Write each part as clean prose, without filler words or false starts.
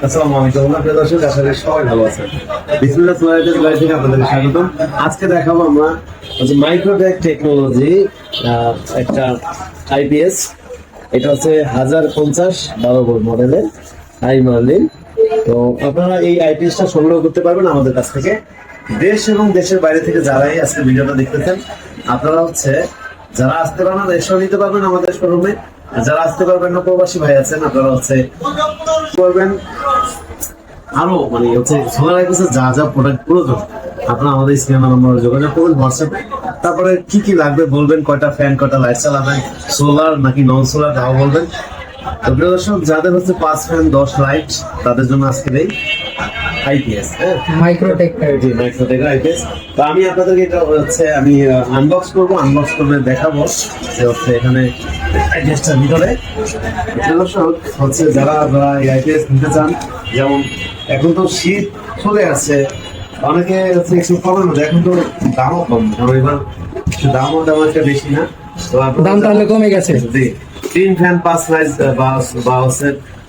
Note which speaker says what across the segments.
Speaker 1: আসসালামু আলাইকুম প্রিয় দর্শক, আশা করি সবাই ভালো আছেন। বিসমিল্লাহ সোলাইটেক গাড়ি থেকে আপনাদেরকে স্বাগতম। আজকে দেখাবো আমরা মাইক্রোটেক টেকনোলজি একটা আইপিএস। এটা হচ্ছে 1050 12 ভোল্ট মডেলের হাই মার্লিন। তো আপনারা এই আইপিএসটা সংগ্রহ করতে পারবেন আমাদের কাছ থেকে। দেশ এবং দেশের বাইরে থেকে যারাই আজকে ভিডিওটা দেখতেছেন, আপনারা যারা আসতে পারবেন এসেও নিতে পারবেন আমাদের শোরুমে। যারা আসতে পারবেন না, প্রবাসী ভাই আছেন, আপনারা করবেন আরো সোলার আইপিএসের যা যা প্রোডাক্ট প্রয়োজন আপনারা আমাদের স্ক্রিনে নম্বরে যোগাযোগ করবেন হোয়াটসঅ্যাপে। তারপরে কি কি লাগবে বলবেন, কয়টা ফ্যান কয়টা লাইট চালাবেন, সোলার নাকি নন সোলার তাও বলবেন। তো প্রিয় দর্শক, যাদের 5 ফ্যান 10 লাইট তাদের জন্য আজকের এই আইপিএস
Speaker 2: মাইক্রোটেক
Speaker 1: আইপিএস। তো আমি আপনাদেরকে এটা আমি আনবক্স করে দেখাবো যে এখানে আইপিএসটার ভিতরে। দর্শক যারা এই আইপিএস নিতে চান, যেমন এখন তো শীত চলে আসছে, অনেকে একটু প্রবলেম হচ্ছে, এখন তো দামও কম, কারণ এবার দামও তেমন একটা বেশি না। তো
Speaker 2: দাম তাহলে কমে গেছে।
Speaker 1: 3 ফ্যান 5 লাইট বা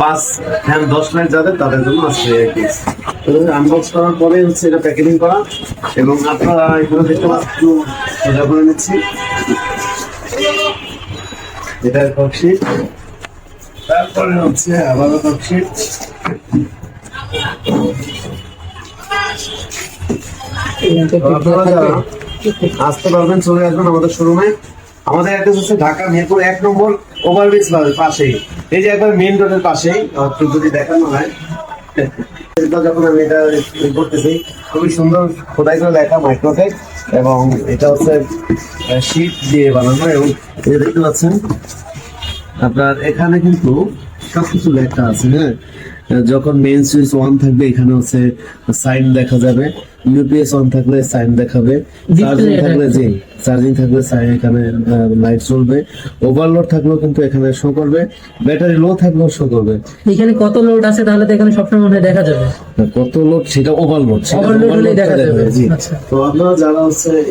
Speaker 1: 5 ফ্যান 10 লাইট যাদের, তাদের জন্য আসছে আইপিএস। আনবক্স করার পরে এটা প্যাকেজিং করা, এবং আপনারা এখানে দেখতে পাচ্ছেন, একটু সোজা করে নিচ্ছি। এটা ককশিট, তারপরে আবারও ককশিট। আসতে পারবেন, চলে আসবেন আমাদের শোরুমে। আমাদের অ্যাড্রেস হচ্ছে ঢাকা মিরপুর 1 নম্বর ওভারব্রিজ পাশেই, এই যে একবার মেইন রোডের পাশেই। যদি দেখানো হয়, যখন আমি এটা করতেছি, খুবই সুন্দর খোদাই করে লেখা মাইক্রোটেক, এবং এটা শীট দিয়ে বানানো। এবং এটা দেখতে পাচ্ছেন আপনার এখানে কিন্তু সবকিছু লেখা আছে। যখন মেইন সুইচ অন থাকবে এখানে সাইন দেখা যাবে, ইউপিএস অন থাকলে সাইন দেখাবে, চার্জিং থাকলে সাইন এখানে লাইট জ্বলবে, ওভারলোড থাকলেও কিন্তু এখানে শো করবে, ব্যাটারি লো থাকলেও শো করবে।
Speaker 2: এখানে কত লোড আছে তাহলে তো এখানে সবসময় মনে হয় দেখা যাবে।
Speaker 1: কত লোড সেটা ওভারলোড
Speaker 2: হলেই দেখা যাবে।
Speaker 1: তো আপনারা যারা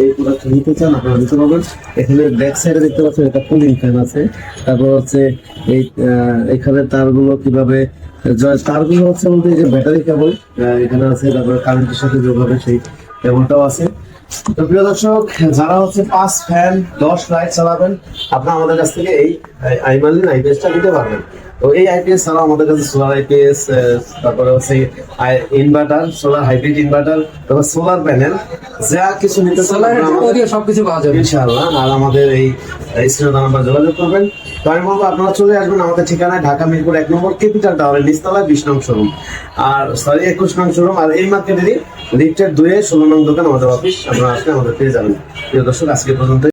Speaker 1: এই প্রোডাক্ট নিতে চান আপনারা নিতে পারবেন। এখানে ব্যাক সাইডে দেখতে পাচ্ছেন একটা কুলিং ফ্যান আছে। তারপর এই এখানে তারগুলো কিভাবে, তারগুলো বলতে এই যে ব্যাটারি কেবল এখানে আছে, তারপরে কারেন্টের সাথে যোগ হবে সেই কেবলটাও আছে। তো প্রিয় দর্শক, যারা 5 ফ্যান 10 লাইট চালাবেন, আপনারা আমাদের কাছ থেকে এই আইমার্লিন আইপিএসটা নিতে পারবেন। তো এই আইপিএস ছাড়াও আমাদের কাছে সোলার আইপিএস, তারপরে ইনভার্টার, সোলার হাইব্রিড ইনভার্টার, তারপর সোলার প্যানেল, যা কিছু নিতে চান
Speaker 2: সবকিছু পাওয়া যাবে
Speaker 1: ইনশাআল্লাহ। আর আমাদের এই স্ক্রিনে নাম্বার যোগাযোগ করবেন। তো আমি বলবো আপনারা চলে আসবেন আমাদের ঠিকানায়, ঢাকা মিরপুর 1 নম্বর ক্যাপিটাল টাওয়ারের নিচতলায় 20 নং শোরুম, আর 21 নং শোরুম, আর এই মার্কেটেরই লিফটের 2 এ 16 নং দোকান আমাদের অফিস। আপনারা আসলে আমাদের পেয়ে যাবেন। প্রিয় দর্শক, আজকে পর্যন্ত।